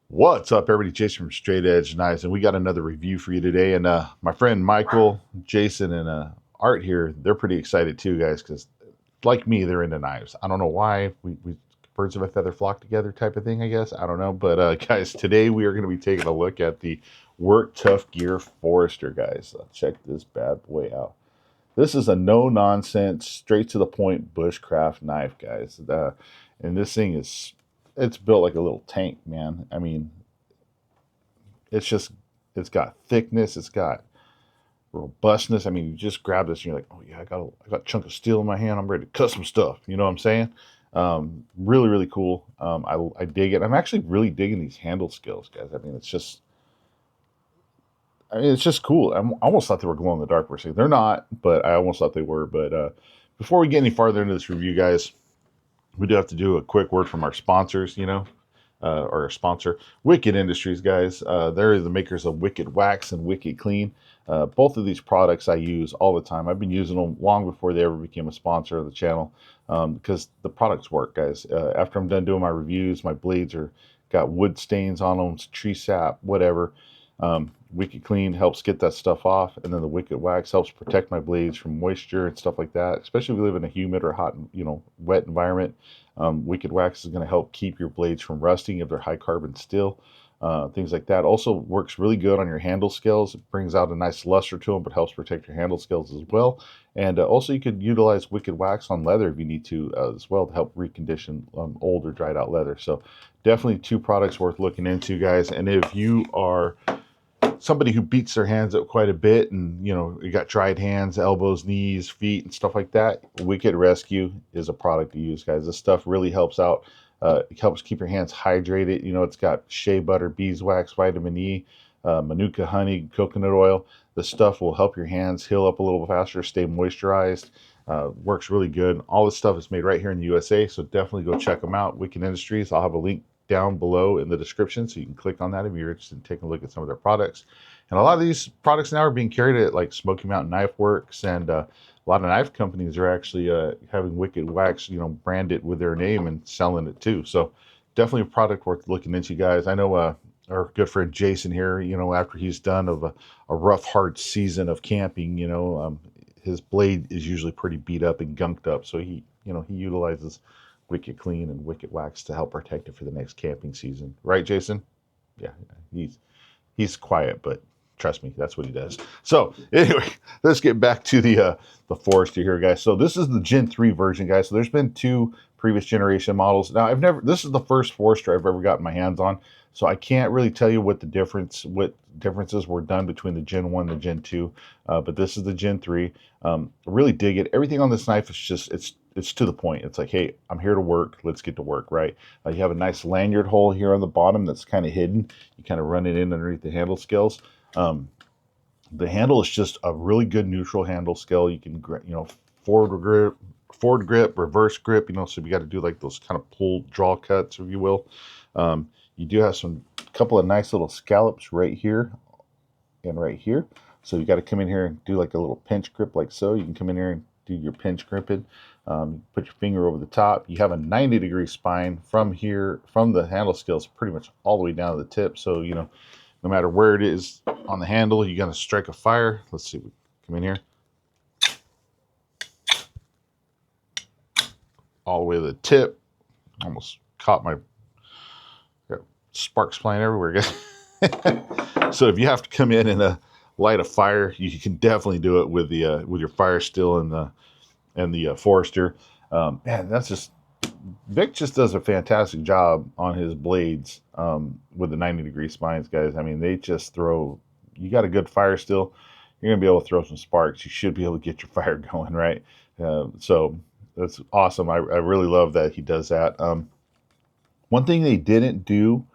What's up, everybody? Jason from Straight Edge Knives, and we got another review for you today. And my friend Michael, Jason, and Art here, they're pretty excited too, guys, because like me, they're into knives. I don't know why. We birds of a feather flock together type of thing, I guess. I don't know. But guys, today we are going to be taking a look at the Worktuffgear Forrester, guys. Check this bad boy out. This is a no-nonsense, straight to the point bushcraft knife, guys. And this thing it's built like a little tank, man. I mean, it's just, it's got thickness, it's got robustness. I mean, you just grab this and you're like, oh yeah, I got a chunk of steel in my hand. I'm ready to cut some stuff. You know what I'm saying? Really, really cool. I dig it. I'm actually really digging these handle skills, guys. I mean, it's just cool. I almost thought they were glow in the dark for a second. They're not, but I almost thought they were. But before we get any farther into this review, guys, we do have to do a quick word from our sponsors, or our sponsor, Wicked Industries, guys. They're the makers of Wicked Wax and Wicked Clean. Both of these products I use all the time. I've been using them long before they ever became a sponsor of the channel, because the products work, guys. After I'm done doing my reviews, my blades are got wood stains on them, tree sap, whatever. Wicked Clean helps get that stuff off, and then the Wicked Wax helps protect my blades from moisture and stuff like that, especially if you live in a humid or hot, wet environment. Wicked Wax is going to help keep your blades from rusting if they're high carbon steel, things like that. Also works really good on your handle scales. It brings out a nice luster to them, but helps protect your handle scales as well. And also you could utilize Wicked Wax on leather if you need to, as well, to help recondition old or dried out leather. So definitely two products worth looking into, guys. And if you are somebody who beats their hands up quite a bit, and you got dried hands, elbows, knees, feet, and stuff like that, Wicked Rescue is a product to use, guys. This stuff really helps out. It helps keep your hands hydrated. It's got shea butter, beeswax, vitamin E, manuka honey, coconut oil. This stuff will help your hands heal up a little faster, stay moisturized. Works really good. All this stuff is made right here in the USA, so definitely go check them out. Wicked Industries. I'll have a link down below in the description, so you can click on that if you're interested in taking a look at some of their products. And a lot of these products now are being carried at like Smoky Mountain Knife Works, and a lot of knife companies are actually having Wicked Wax, branded with their name and selling it too. So definitely a product worth looking into, guys. I know our good friend Jason here, after he's done of a rough, hard season of camping, his blade is usually pretty beat up and gunked up, so he utilizes Wicked Clean and Wicked Wax to help protect it for the next camping season. Right, Jason? Yeah, he's quiet, but trust me, that's what he does. So anyway, let's get back to the Forrester here, guys. So this is the Gen 3 version, guys. So there's been two previous generation models. Now this is the first Forrester I've ever gotten my hands on, so I can't really tell you what differences were done between the Gen 1 and the Gen 2, but this is the Gen 3. I really dig it. Everything on this knife is just, it's to the point. It's like, hey, I'm here to work. Let's get to work, right? You have a nice lanyard hole here on the bottom that's kind of hidden. You kind of run it in underneath the handle scales. The handle is just a really good neutral handle scale. You can, forward grip, reverse grip, so you got to do like those kind of pull draw cuts, if you will. You do have couple of nice little scallops right here and right here. So you got to come in here and do like a little pinch grip like so. You can come in here and do your pinch gripping. Put your finger over the top. You have a 90-degree spine from here, from the handle scales, pretty much all the way down to the tip. So, no matter where it is on the handle, you're going to strike a fire. Let's see. Come in here. All the way to the tip. Almost caught my sparks flying everywhere, guys. So if you have to come in and light a fire, you can definitely do it with your fire still and the Forrester. Man, that's just, Vic just does a fantastic job on his blades with the 90-degree spines, guys. I mean, they just throw, you got a good fire still, you're going to be able to throw some sparks. You should be able to get your fire going, right? So that's awesome. I really love that he does that. One thing they didn't do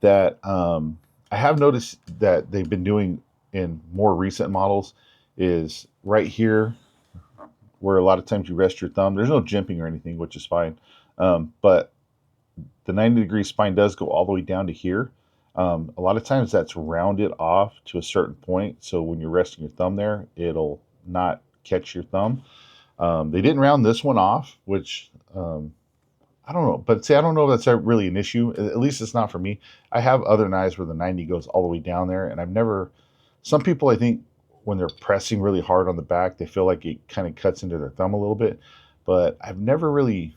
that I have noticed that they've been doing in more recent models is right here, where a lot of times you rest your thumb. There's no jimping or anything, which is fine. But the 90-degree spine does go all the way down to here. A lot of times that's rounded off to a certain point. So when you're resting your thumb there, it'll not catch your thumb. They didn't round this one off, which I don't know, but see, I don't know if that's really an issue. At least it's not for me. I have other knives where the 90 goes all the way down there, and I've never. Some people, I think, when they're pressing really hard on the back, they feel like it kind of cuts into their thumb a little bit. But I've never really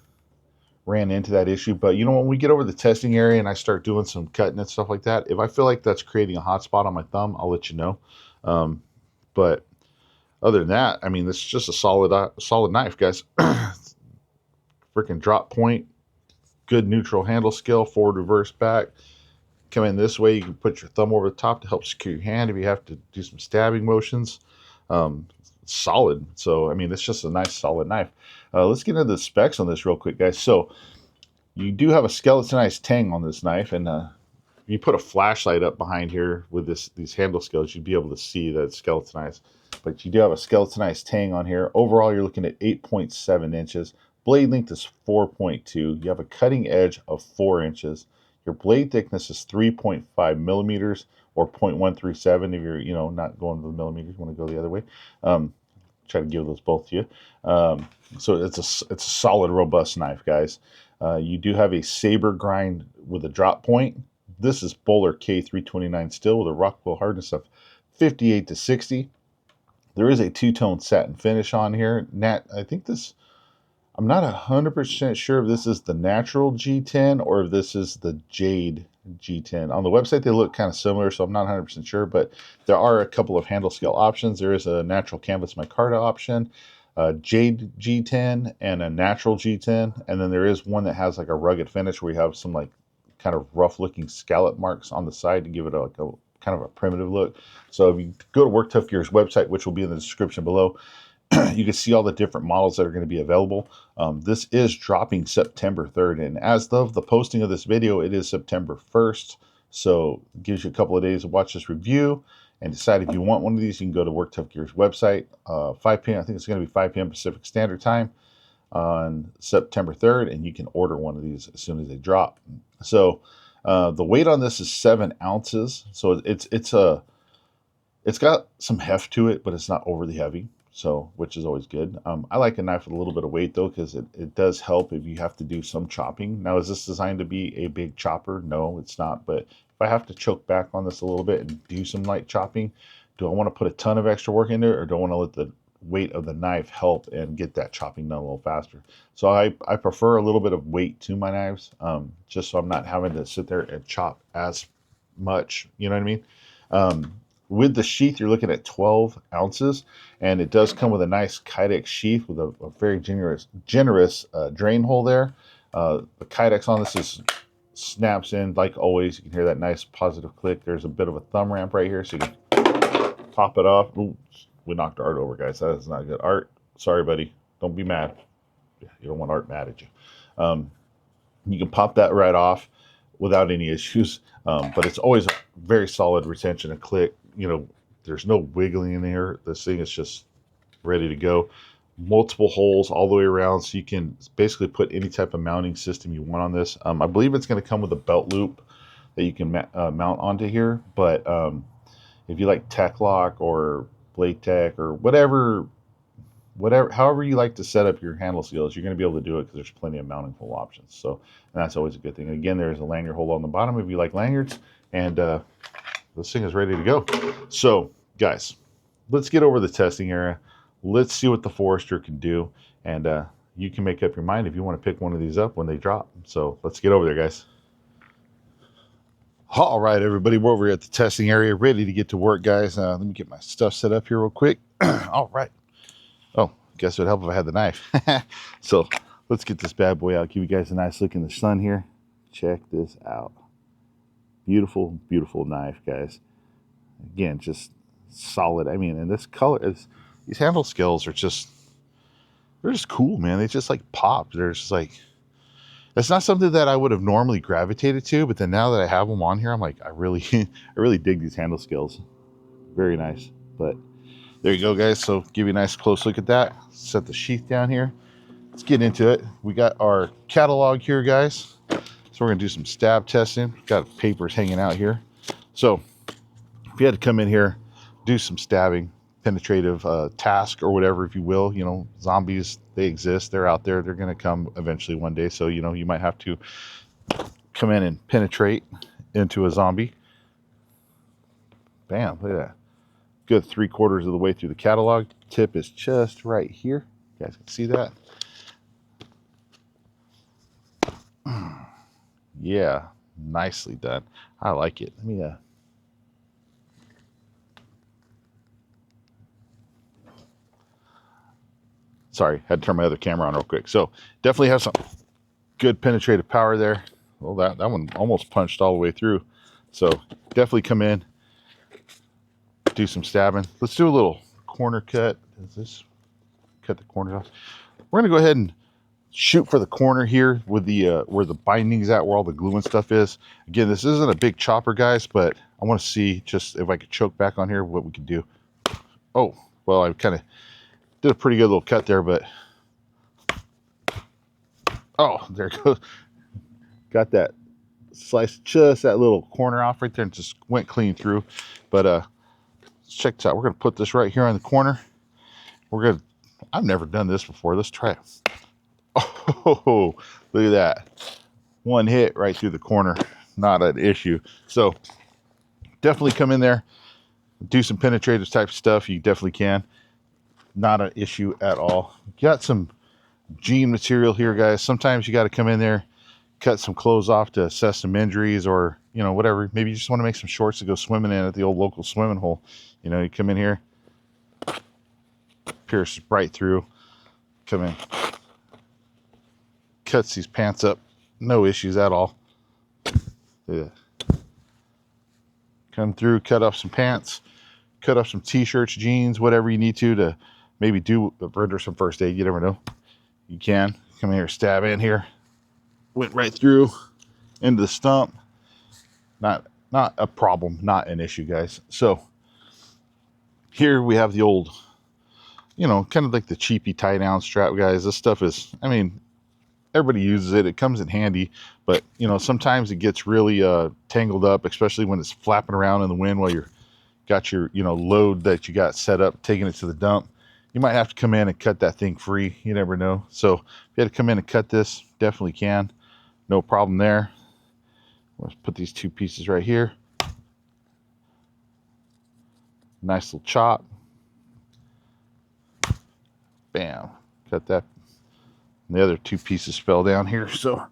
ran into that issue. But you know, when we get over the testing area and I start doing some cutting and stuff like that, if I feel like that's creating a hot spot on my thumb, I'll let you know. But other than that, I mean, this is just a solid knife, guys. Freaking drop point, good neutral handle scale, forward, reverse, back. Come in this way, you can put your thumb over the top to help secure your hand if you have to do some stabbing motions. Solid. So, I mean, it's just a nice, solid knife. Let's get into the specs on this real quick, guys. So, you do have a skeletonized tang on this knife, and if you put a flashlight up behind here with these handle scales, you'd be able to see that it's skeletonized. But you do have a skeletonized tang on here. Overall, you're looking at 8.7 inches. Blade length is 4.2. You have a cutting edge of 4 inches. Your blade thickness is 3.5 millimeters, or 0.137 if you're, not going to the millimeters, you want to go the other way. Try to give those both to you. So it's a solid, robust knife, guys. You do have a saber grind with a drop point. This is Bowler K329 steel with a Rockwell hardness of 58 to 60. There is a two-tone satin finish on here. I think this, I'm not 100% sure if this is the natural G10 or if this is the Jade G10. On the website, they look kind of similar, so I'm not 100% sure, but there are a couple of handle scale options. There is a natural canvas micarta option, a Jade G10, and a natural G10. And then there is one that has like a rugged finish where you have some like kind of rough looking scallop marks on the side to give it a kind of a primitive look. So if you go to Worktuffgear's website, which will be in the description below, you can see all the different models that are going to be available. This is dropping September 3rd, and as of the posting of this video, it is September 1st. So it gives you a couple of days to watch this review and decide if you want one of these. You can go to Worktuffgear's website, 5 p.m. I think it's going to be 5 p.m. Pacific Standard Time on September 3rd, and you can order one of these as soon as they drop. So the weight on this is 7 ounces. So it's got some heft to it, but it's not overly heavy. So, which is always good. I like a knife with a little bit of weight though, because it does help if you have to do some chopping. Now, is this designed to be a big chopper? No, it's not. But if I have to choke back on this a little bit and do some light chopping, do I want to put a ton of extra work into it, or do I want to let the weight of the knife help and get that chopping done a little faster? So I prefer a little bit of weight to my knives, just so I'm not having to sit there and chop as much. You know what I mean? With the sheath, you're looking at 12 ounces, and it does come with a nice Kydex sheath with a very generous drain hole there. The Kydex on this snaps in like always. You can hear that nice positive click. There's a bit of a thumb ramp right here, so you can pop it off. Ooh, we knocked Art over, guys. That is not good. Art, sorry, buddy. Don't be mad. You don't want Art mad at you. You can pop that right off without any issues, but it's always a very solid retention and click. There's no wiggling in here. This thing is just ready to go. Multiple holes all the way around, so you can basically put any type of mounting system you want on this. I believe it's going to come with a belt loop that you can mount onto here, but if you like Tech Lock or Blade Tech or whatever, however you like to set up your handle seals, you're going to be able to do it because there's plenty of mounting hole options. So, and that's always a good thing. Again, there's a lanyard hole on the bottom if you like lanyards, and this thing is ready to go. So, guys, let's get over the testing area. Let's see what the Forrester can do, and you can make up your mind if you want to pick one of these up when they drop. So let's get over there, guys. All right, everybody, we're over at the testing area, ready to get to work, guys. Let me get my stuff set up here real quick. All right. Oh, guess it would help if I had the knife. So let's get this bad boy out. Give you guys a nice look in the sun here. Check this out. Beautiful, beautiful knife, guys. Again, just solid. I mean, and this color is, these handle scales are just, they're just cool, man. They just like pop. They're just like, it's not something that I would have normally gravitated to, but then now that I have them on here, I'm like, I really dig these handle scales. Very nice. But there you go, guys. So give you a nice close look at that. Set the sheath down here. Let's get into it. We got our catalog here, guys. So we're going to do some stab testing. Got papers hanging out here. So if you had to come in here, do some stabbing, penetrative task or whatever, if you will. You know, zombies, they exist, they're out there, they're going to come eventually one day. So, you know, you might have to come in and penetrate into a zombie. Bam, look at that. Good 3/4 of the way through the catalog. Tip is just right here. You guys can see that. Yeah, nicely done. I like it. Let me sorry, had to turn my other camera on real quick. So definitely have some good penetrative power there. Well, that one almost punched all the way through. So definitely come in, do some stabbing. Let's do a little corner cut. Does this cut the corners off? We're gonna go ahead and shoot for the corner here with the where the binding's at, where all the glue and stuff is. Again, this isn't a big chopper, guys, but I want to see just if I could choke back on here, what we could do. Oh, well, I kind of did a pretty good little cut there, but oh, there it goes. Got that slice, just that little corner off right there, and just went clean through. But let's check this out. We're gonna put this right here on the corner. I've never done this before. Let's try it. Oh, look at that. One hit right through the corner. Not an issue. So definitely come in there, do some penetrative type of stuff. You definitely can. Not an issue at all. Got some jean material here, guys. Sometimes you got to come in there, cut some clothes off to assess some injuries, or, you know, whatever. Maybe you just want to make some shorts to go swimming in at the old local swimming hole. You know, you come in here, pierce right through, come in, cuts these pants up, no issues at all. Yeah. Come through, cut off some pants, cut off some t-shirts, jeans, whatever you need to maybe render some first aid. You never know. You can come in here, stab in here, went right through into the stump. Not a problem, not an issue, guys. So here we have the old, you know, kind of like the cheapy tie down strap, guys. This stuff is, I mean, everybody uses it. It comes in handy, but, you know, sometimes it gets really tangled up, especially when it's flapping around in the wind while you're got your, you know, load that you got set up, taking it to the dump. You might have to come in and cut that thing free. You never know. So if you had to come in and cut this, definitely can. No problem there. Let's put these two pieces right here. Nice little chop. Bam. Cut that. And the other two pieces fell down here. So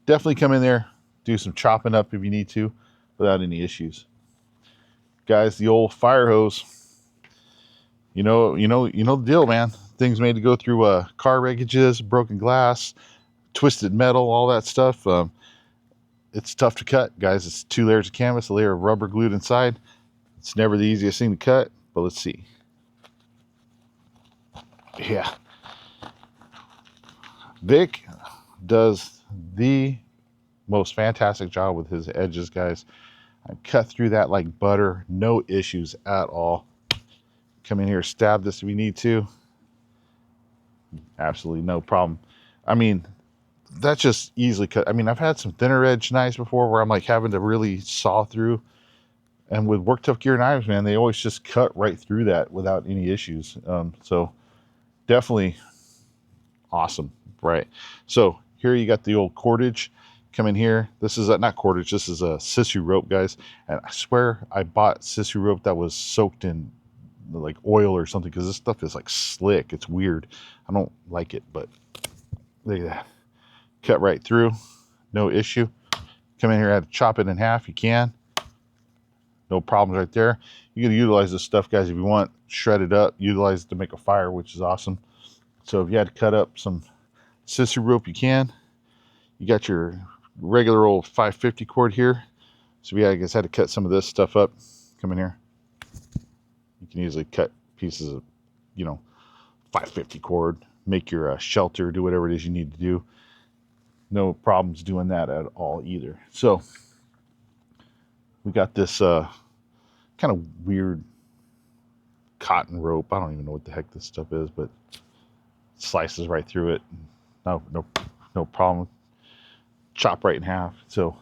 definitely come in there, do some chopping up if you need to without any issues. Guys, the old fire hose. You know the deal, man. Things made to go through car wreckages, broken glass, twisted metal, all that stuff. It's tough to cut, guys. It's 2 layers of canvas, a layer of rubber glued inside. It's never the easiest thing to cut, but let's see. Yeah. Vic does the most fantastic job with his edges, guys. I cut through that like butter, no issues at all. Come in here, stab this if you need to. Absolutely no problem. I mean, that's just easily cut. I mean, I've had some thinner edge knives before where I'm like having to really saw through. And with Worktuffgear knives, man, they always just cut right through that without any issues. So definitely awesome, right? So here you got the old cordage. Come in here. This is not cordage. This is a sissoo rope, guys. And I swear I bought sissoo rope that was soaked in like oil or something, because this stuff is like slick. It's weird. I don't like it, but look at that. Cut right through. No issue. Come in here, I had to chop it in half. You can. No problems right there. You can utilize this stuff, guys, if you want. Shred it up. Utilize it to make a fire, which is awesome. So if you had to cut up some sissoo rope, you can. You got your regular old 550 cord here. So yeah, I guess I had to cut some of this stuff up. Come in here. You can easily cut pieces of, you know, 550 cord. Make your shelter. Do whatever it is you need to do. No problems doing that at all either. So we got this kind of weird cotton rope. I don't even know what the heck this stuff is, but it slices right through it. No problem. Chop right in half. So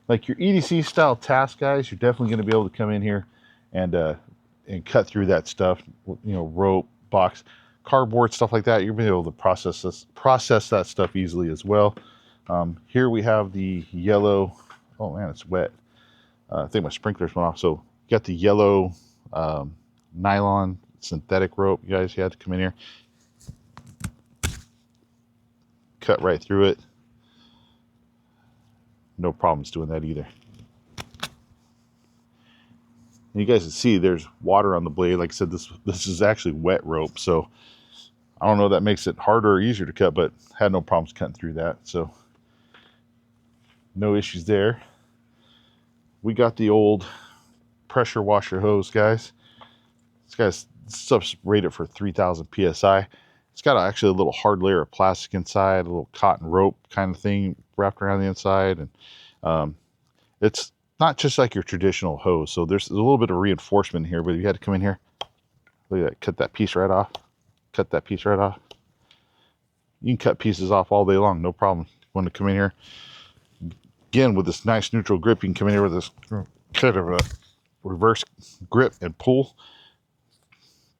like your EDC style task, guys, you're definitely going to be able to come in here and and cut through that stuff, you know, rope, box, cardboard, stuff like that. You'll be able to process that stuff easily as well. Here we have the yellow. Oh man, it's wet. I think my sprinklers went off. So you got the yellow nylon synthetic rope. You guys, you had to come in here, cut right through it. No problems doing that either. And you guys can see there's water on the blade. Like I said, this is actually wet rope, so I don't know if that makes it harder or easier to cut, but had no problems cutting through that. So no issues there. We got the old pressure washer hose, guys. This stuff's rated for 3,000 psi. It's got actually a little hard layer of plastic inside, a little cotton rope kind of thing wrapped around the inside, and it's not just like your traditional hose. So there's a little bit of reinforcement here, but you had to come in here. Look at that, cut that piece right off. Cut that piece right off. You can cut pieces off all day long, no problem. Want to come in here again with this nice neutral grip? You can come in here with this kind of a reverse grip and pull.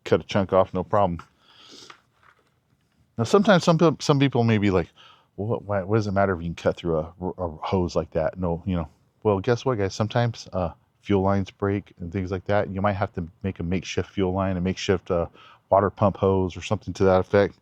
Cut a chunk off, no problem. Now, sometimes some people may be like, well, what does it matter if you can cut through a hose like that? No, you know. Well, guess what, guys? Sometimes fuel lines break and things like that. You might have to make a makeshift fuel line, a makeshift water pump hose or something to that effect.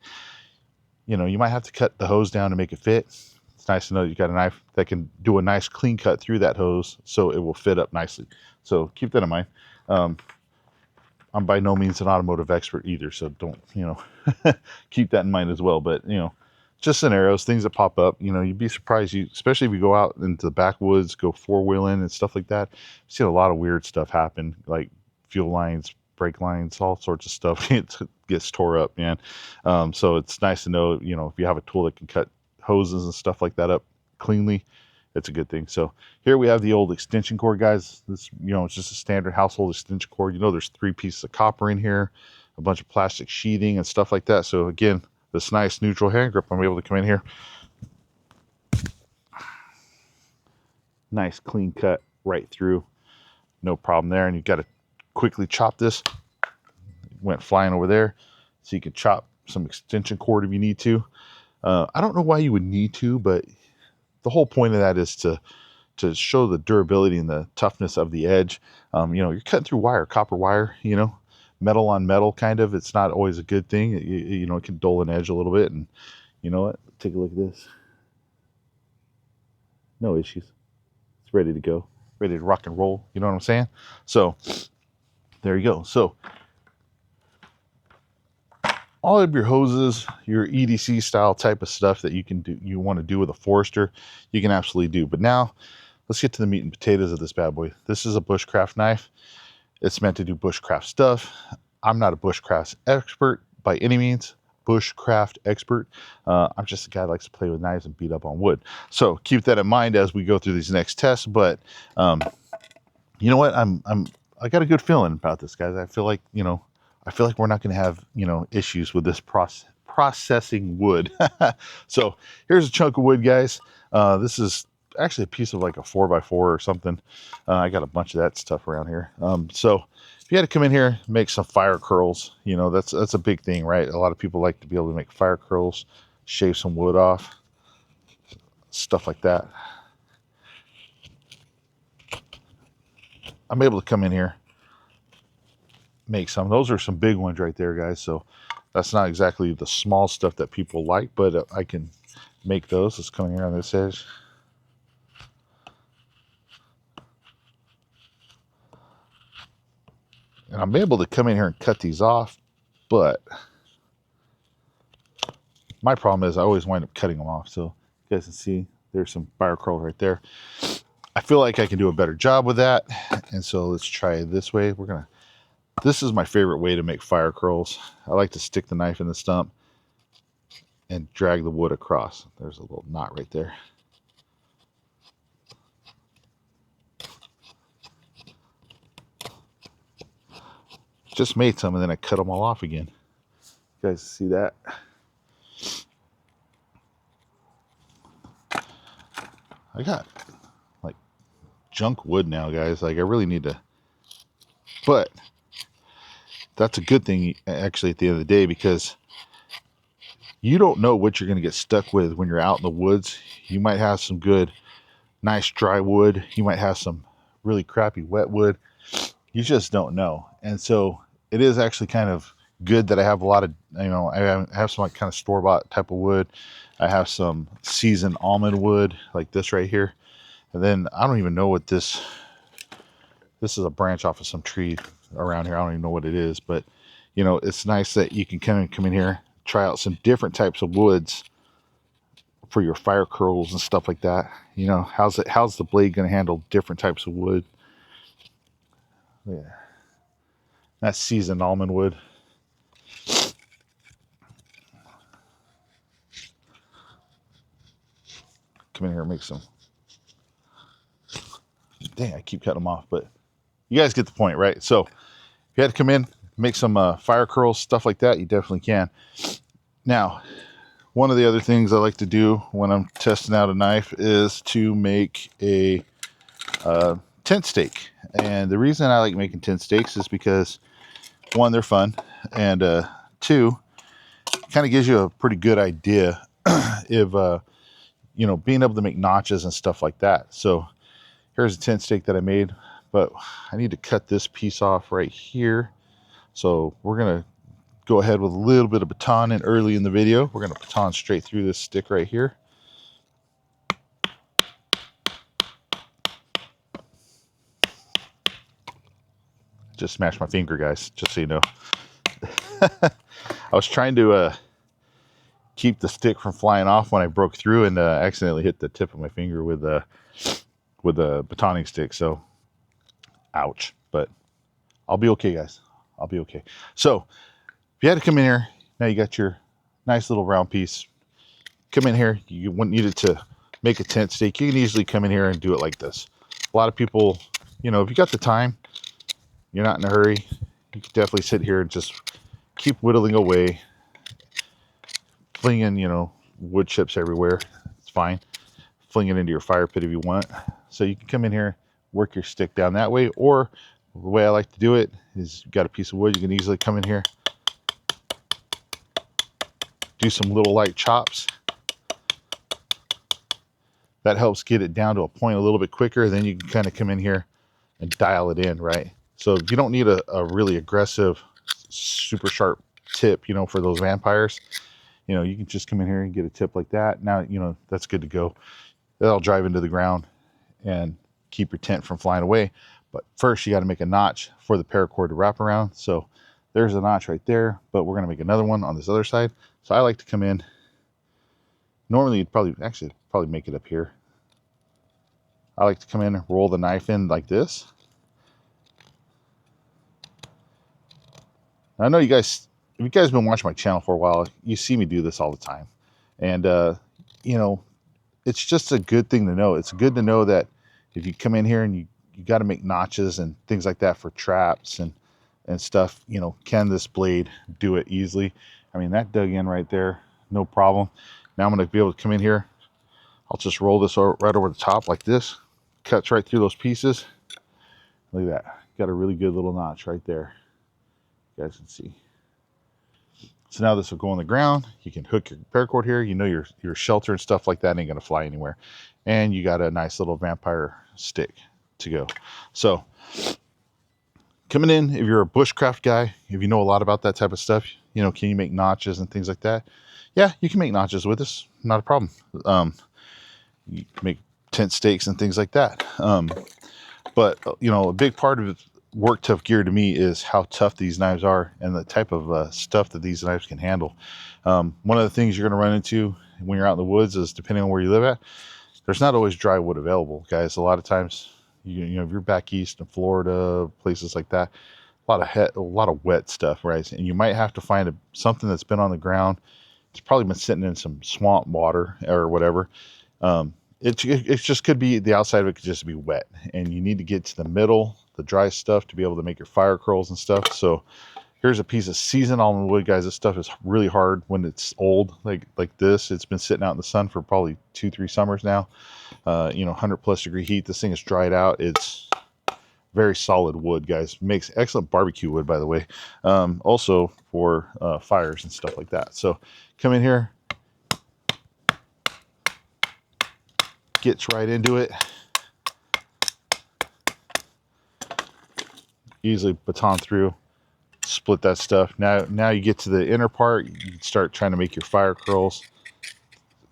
You know, you might have to cut the hose down to make it fit. It's nice to know you got a knife that can do a nice clean cut through that hose so it will fit up nicely. So keep that in mind. I'm by no means an automotive expert either, so don't, you know, keep that in mind as well. But, you know, just scenarios, things that pop up, you know, you'd be surprised, especially if you go out into the backwoods, go four-wheeling and stuff like that. I've seen a lot of weird stuff happen, like fuel lines, brake lines, all sorts of stuff. It gets tore up, man. So it's nice to know, you know, if you have a tool that can cut hoses and stuff like that up cleanly, it's a good thing. So here we have the old extension cord, guys. This, you know, it's just a standard household extension cord. You know, there's 3 pieces of copper in here, a bunch of plastic sheathing and stuff like that. So again, this nice neutral hand grip, I'm able to come in here. Nice clean cut right through. No problem there. And you've got to quickly chop this. Went flying over there. So you can chop some extension cord if you need to. I don't know why you would need to, but the whole point of that is to show the durability and the toughness of the edge. You know, you're cutting through wire, copper wire, you know, metal on metal kind of. It's not always a good thing. You know, it can dull an edge a little bit. And you know what? Take a look at this. No issues. It's ready to go. Ready to rock and roll. You know what I'm saying? So there you go. So all of your hoses, your EDC style type of stuff that you can do, you want to do with a Forrester, you can absolutely do. But now let's get to the meat and potatoes of this bad boy. This is a bushcraft knife. It's meant to do bushcraft stuff. I'm not a bushcraft expert by any means. Bushcraft expert. I'm just a guy that likes to play with knives and beat up on wood. So keep that in mind as we go through these next tests. But you know what? I got a good feeling about this, guys. I feel like, you know, we're not going to have, you know, issues with this processing wood. So here's a chunk of wood, guys. This is actually a piece of like a 4x4 or something. I got a bunch of that stuff around here. So if you had to come in here, make some fire curls, you know, that's a big thing, right? A lot of people like to be able to make fire curls, shave some wood off, stuff like that. I'm able to come in here, make some. Those are some big ones right there, guys. So that's not exactly the small stuff that people like, but I can make those. Let's come in here on this edge. And I'm able to come in here and cut these off, but my problem is I always wind up cutting them off. So you guys can see there's some fire curl right there. I feel like I can do a better job with that. And so let's try it this way. This is my favorite way to make fire curls. I like to stick the knife in the stump and drag the wood across. There's a little knot right there. Just made some and then I cut them all off again. You guys see that? I got like junk wood now, guys. Like I really need to, but that's a good thing actually at the end of the day, because you don't know what you're going to get stuck with when you're out in the woods. You might have some good, nice dry wood. You might have some really crappy wet wood. You just don't know. And so it is actually kind of good that I have a lot of, I have some like kind of store-bought type of wood. I have some seasoned almond wood like this right here. And then I don't even know what this is, a branch off of some tree around here. I don't even know what it is, but it's nice that you can kind of come in here, try out some different types of woods for your fire curls and stuff like that. How's the blade going to handle different types of wood? Yeah, that's seasoned almond wood. Come in here and make some. Dang, I keep cutting them off, but you guys get the point, right? So if you had to come in, make some fire curls, stuff like that, you definitely can. Now, one of the other things I like to do when I'm testing out a knife is to make a tent stake. And the reason I like making tent stakes is because, one, they're fun, and two, it kind of gives you a pretty good idea of being able to make notches and stuff like that. So here's a tent stake that I made, but I need to cut this piece off right here. So we're gonna go ahead with a little bit of baton in early in the video. We're gonna baton straight through this stick right here. Just smashed my finger, guys, just so you know. I was trying to keep the stick from flying off when I broke through, and accidentally hit the tip of my finger with a batoning stick. So, ouch. But I'll be okay, guys. I'll be okay. So, if you had to come in here, now you got your nice little round piece. Come in here. You wouldn't need it to make a tent stake. You can easily come in here and do it like this. A lot of people, if you got the time, you're not in a hurry, you can definitely sit here and just keep whittling away, flinging, wood chips everywhere. It's fine. Fling it into your fire pit if you want. So you can come in here, work your stick down that way, or the way I like to do it is, you've got a piece of wood, you can easily come in here, do some little light chops. That helps get it down to a point a little bit quicker. Then you can kind of come in here and dial it in, right? So you don't need a really aggressive, super sharp tip, for those vampires. You can just come in here and get a tip like that. Now, that's good to go. That'll drive into the ground and keep your tent from flying away. But first, you got to make a notch for the paracord to wrap around. So there's a notch right there, but we're going to make another one on this other side. So I like to come in. Normally, you'd probably make it up here. I like to come in and roll the knife in like this. I know you guys, if you guys have been watching my channel for a while, you see me do this all the time. And, it's just a good thing to know. It's good to know that if you come in here and you got to make notches and things like that for traps and stuff, can this blade do it easily? I mean, that dug in right there, no problem. Now I'm going to be able to come in here. I'll just roll this right over the top like this. Cuts right through those pieces. Look at that. Got a really good little notch right there. You guys can see. So now this will go on the ground. You can hook your paracord here. Your shelter and stuff like that ain't going to fly anywhere. And you got a nice little vampire stick to go. So coming in, if you're a bushcraft guy, if you know a lot about that type of stuff, can you make notches and things like that? Yeah, you can make notches with this. Not a problem. You can make tent stakes and things like that. But a big part of Worktuffgear to me is how tough these knives are and the type of stuff that these knives can handle. One of the things you're going to run into when you're out in the woods is, depending on where you live at, there's not always dry wood available, guys. A lot of times, if you're back east in Florida, places like that, a lot of wet stuff, right? And you might have to find something that's been on the ground. It's probably been sitting in some swamp water or whatever. It just could be, the outside of it could just be wet, and you need to get to the middle, the dry stuff, to be able to make your fire curls and stuff. So here's a piece of seasoned almond wood, guys. This stuff is really hard when it's old, like this. It's been sitting out in the sun for probably 2-3 summers now. 100+ degree heat. This thing is dried out. It's Very solid wood, guys. Makes excellent barbecue wood, by the way. Also for fires and stuff like that. So come in here, gets right into it. Easily baton through, split that stuff. Now you get to the inner part, you can start trying to make your fire curls,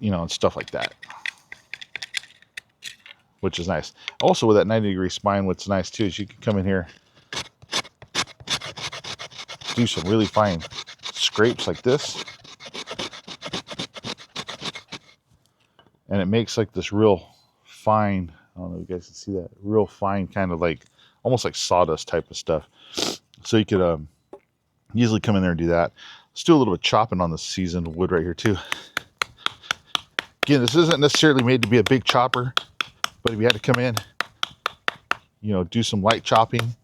you know, and stuff like that, which is nice. Also with that 90-degree spine, what's nice too is you can come in here, do some really fine scrapes like this, and it makes like this real fine, I don't know if you guys can see that, real fine kind of like almost like sawdust type of stuff. So you could easily come in there and do that. Let's do a little bit of chopping on the seasoned wood right here too. Again, this isn't necessarily made to be a big chopper, but if you had to come in, you know, do some light chopping,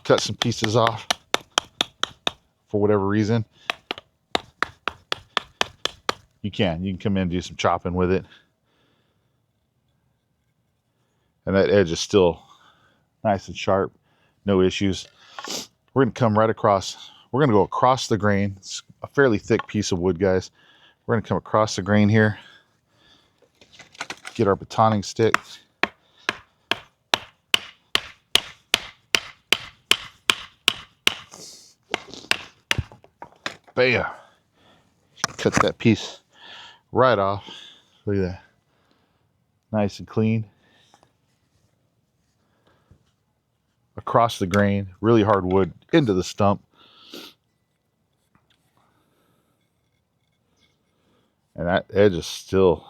cut some pieces off for whatever reason, you can come in and do some chopping with it. And that edge is still nice and sharp, no issues. We're going to come right across. We're going to go across the grain. It's a fairly thick piece of wood, guys. We're going to come across the grain here, get our batoning stick. Bam! Cut that piece right off. Look at that. Nice and clean. Across the grain, really hard wood into the stump. And that edge is still,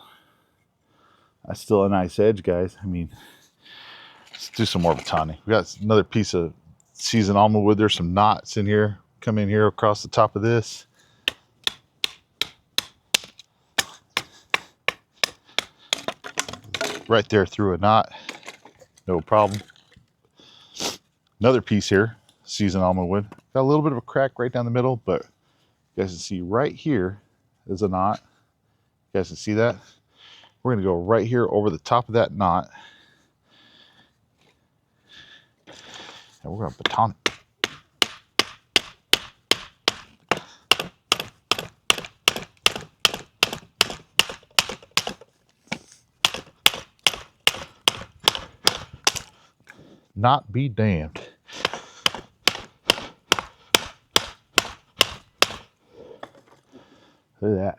that's still a nice edge, guys. I mean, let's do some more batoning. We got another piece of seasoned almond wood. There's some knots in here. Come in here across the top of this. Right there through a knot. No problem. Another piece here, seasoned almond wood. Got a little bit of a crack right down the middle, but you guys can see right here is a knot. You guys can see that? We're going to go right here over the top of that knot. And we're going to baton it. Not be damned. Look at that.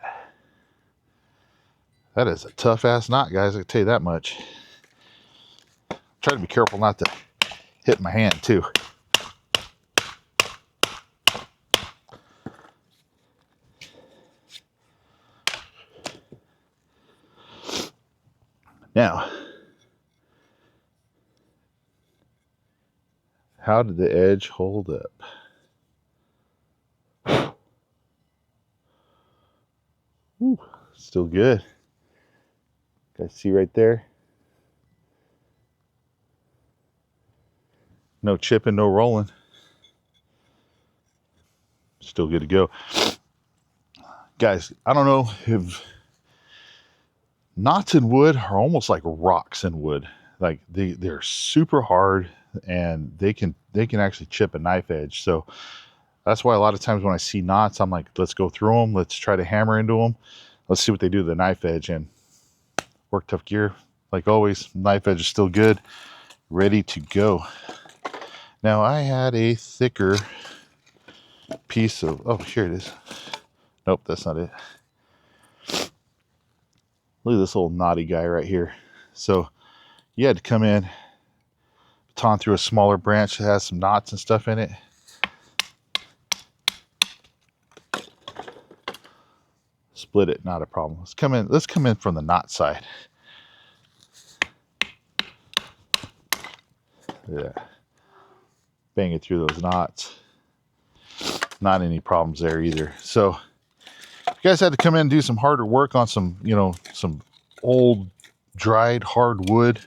That is a tough ass knot, guys. I can tell you that much. Try to be careful not to hit my hand too. Now, how did the edge hold up? Ooh, still good. Guys see right there? No chipping, no rolling. Still good to go. Guys, I don't know if knots in wood are almost like rocks in wood. Like they're super hard and they can actually chip a knife edge. So that's why a lot of times when I see knots, I'm like, let's go through them. Let's try to hammer into them. Let's see what they do to the knife edge. And Worktuffgear, like always, knife edge is still good, ready to go. Now I had a thicker piece of, oh, here it is. Nope, that's not it. Look at this old knotty guy right here. So you had to come in, baton through a smaller branch that has some knots and stuff in it. Split it, not a problem. Let's come in from the knot side. Yeah. Bang it through those knots. Not any problems there either. So if you guys had to come in and do some harder work on some, you know, some old dried hard wood,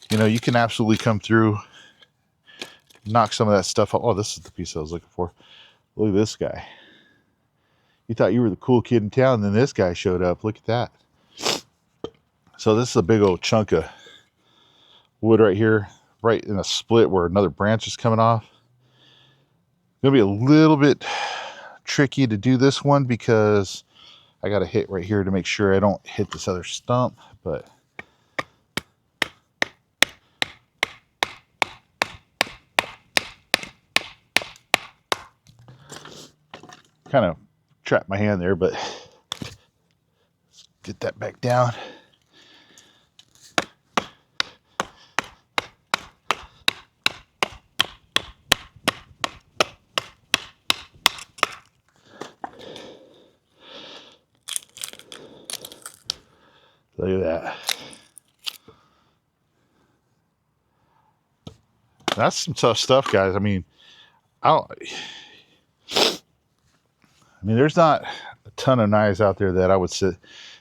you know, you can absolutely come through, knock some of that stuff off. Oh, this is the piece I was looking for. Look at this guy. You thought you were the cool kid in town, and then this guy showed up. Look at that. So this is a big old chunk of wood right here. right in a split where another branch is coming off. It's gonna be a little bit tricky to do this one because I got to hit right here to make sure I don't hit this other stump, but kind of trapped my hand there, but let's get that back down. Look at that. That's some tough stuff, guys. I mean, there's not a ton of knives out there that I would say.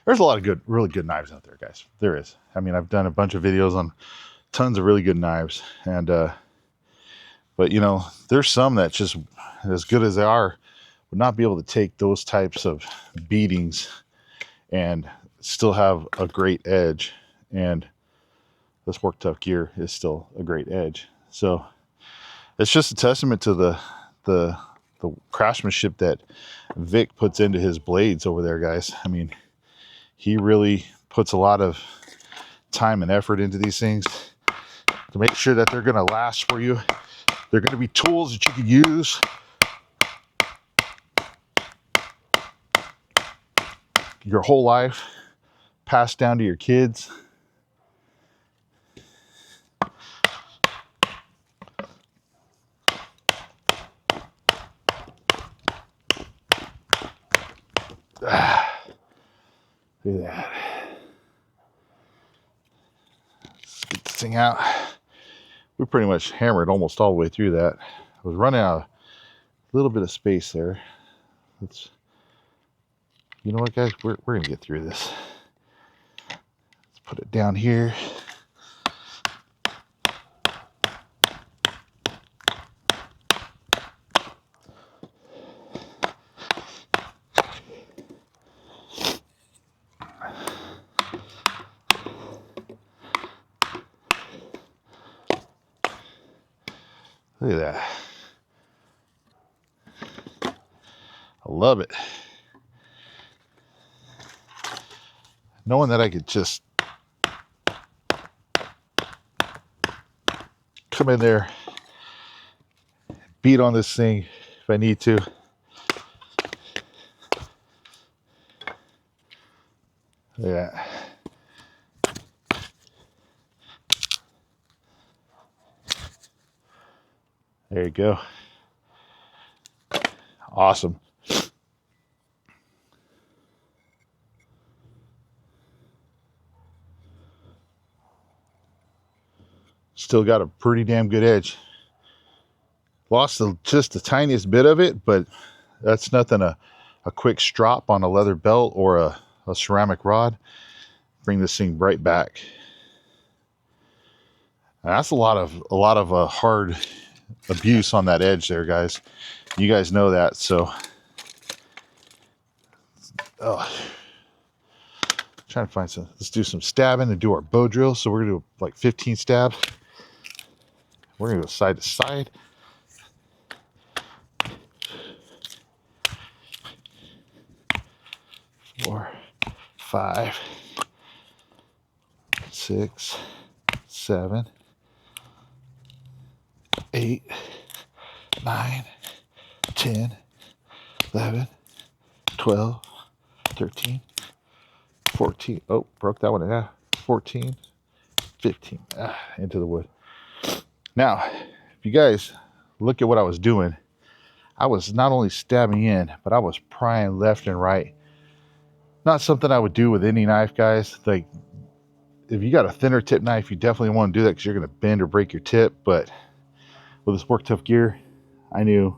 There's a lot of good, really good knives out there, guys. There is. I mean, I've done a bunch of videos on tons of really good knives, and but you know, there's some that just, as good as they are, would not be able to take those types of beatings and still have a great edge. And this Worktuffgear is still a great edge. So it's just a testament to the craftsmanship that Vic puts into his blades over there, guys. I mean, he really puts a lot of time and effort into these things to make sure that they're going to last for you. They're going to be tools that you can use your whole life, passed down to your kids. Look at that. Let's get this thing out. We pretty much hammered almost all the way through that. I was running out a little bit of space there. You know what, guys? We're gonna get through this. Let's put it down here. Look at that. I love it. Knowing that I could just come in there, beat on this thing if I need to. Look at that. There you go. Awesome. Still got a pretty damn good edge. Lost just the tiniest bit of it, but that's nothing. A quick strop on a leather belt or a ceramic rod. Bring this thing right back. And that's a lot of hard abuse on that edge there, guys. You guys know that. So trying to find some. Let's do some stabbing and do our bow drill. So we're gonna do like 15 stabs. We're gonna go side to side. Four, 5, 6, 7, 8, 9, 10, 11, 12, 13, 14. Oh, broke that one in half. 14, 15. Into the wood. Now, if you guys look at what I was doing, I was not only stabbing in, but I was prying left and right. Not something I would do with any knife, guys. Like, if you got a thinner tip knife, you definitely want to do that because you're going to bend or break your tip. But with this Worktuffgear, I knew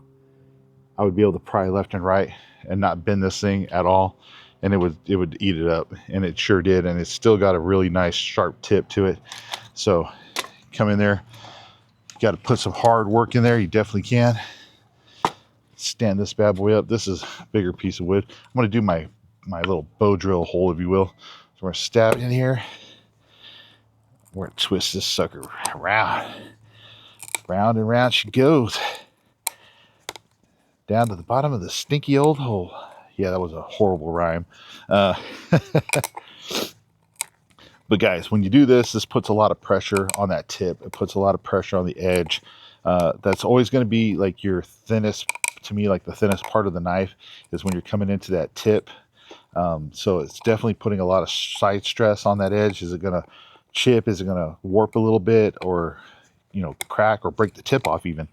I would be able to pry left and right and not bend this thing at all, and it would eat it up, and it sure did. And it's still got a really nice sharp tip to it. So come in there, you got to put some hard work in there. You definitely can. Stand this bad boy up. This is a bigger piece of wood. I'm going to do my little bow drill hole, if you will. So we're going to stab in here. We're going to twist this sucker around. Round and round she goes. Down to the bottom of the stinky old hole. Yeah, that was a horrible rhyme. But guys, when you do this, this puts a lot of pressure on that tip. It puts a lot of pressure on the edge. That's always going to be like your thinnest, to me, like the thinnest part of the knife is when you're coming into that tip. So it's definitely putting a lot of side stress on that edge. Is it going to chip? Is it going to warp a little bit, or crack or break the tip off even?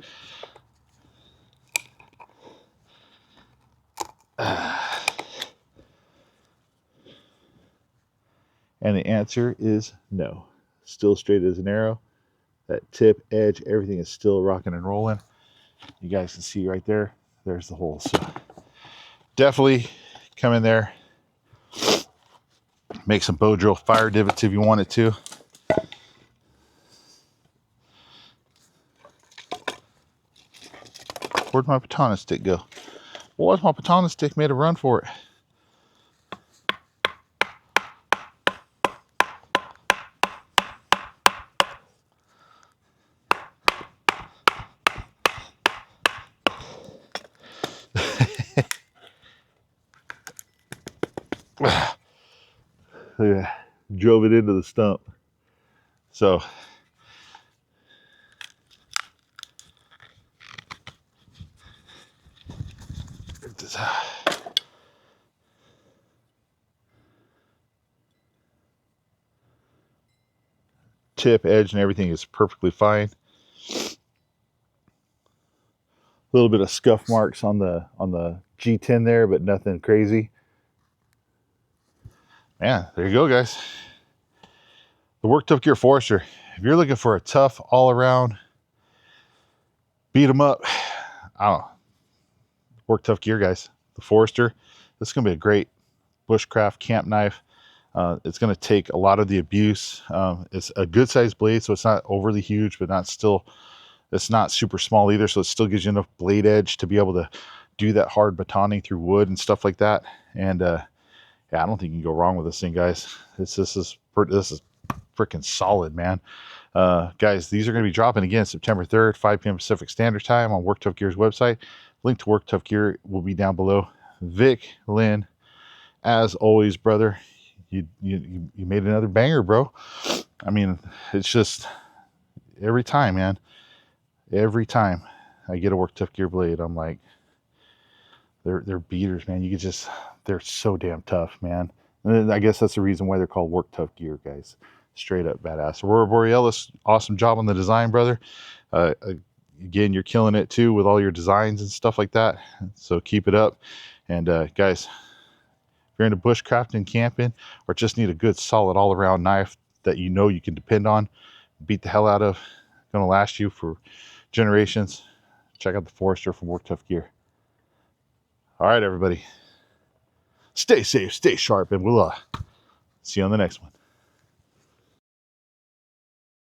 And the answer is no. Still straight as an arrow. That tip, edge, everything is still rocking and rolling. You guys can see right there. There's the hole. So definitely come in there. Make some bow drill fire divots if you wanted to. Where'd my baton stick go? Well, why's my baton stick made a run for it? Yeah, drove it into the stump. So tip, edge, and everything is perfectly fine. A little bit of scuff marks on the G10 there, but nothing crazy. Man, there you go, guys. The Worktuffgear Forrester. If you're looking for a tough all-around beat 'em up, I don't know, Worktuffgear, guys. The Forrester. This is gonna be a great bushcraft camp knife. It's going to take a lot of the abuse. It's a good sized blade, so it's not overly huge, but it's not super small either. So it still gives you enough blade edge to be able to do that hard batoning through wood and stuff like that. And yeah, I don't think you can go wrong with this thing, guys. This is freaking solid, man. Guys, these are going to be dropping again September 3rd, 5 p.m. Pacific Standard Time on Worktuffgear's website. Link to Worktuffgear will be down below. Vic, Lynn, as always, brother, you made another banger, bro. I mean, it's just every time, man. Every time I get a Worktuffgear blade, I'm like, they're beaters, man. They're so damn tough, man. And I guess that's the reason why they're called Worktuffgear, guys. Straight up badass. Aurora Borealis, awesome job on the design, brother. Again, you're killing it too with all your designs and stuff like that. So keep it up. And guys, if you're into bushcrafting, camping, or just need a good, solid, all-around knife that you know you can depend on, beat the hell out of, gonna last you for generations, check out the Forrester from Worktuffgear. All right, everybody. Stay safe, stay sharp, and we'll see you on the next one.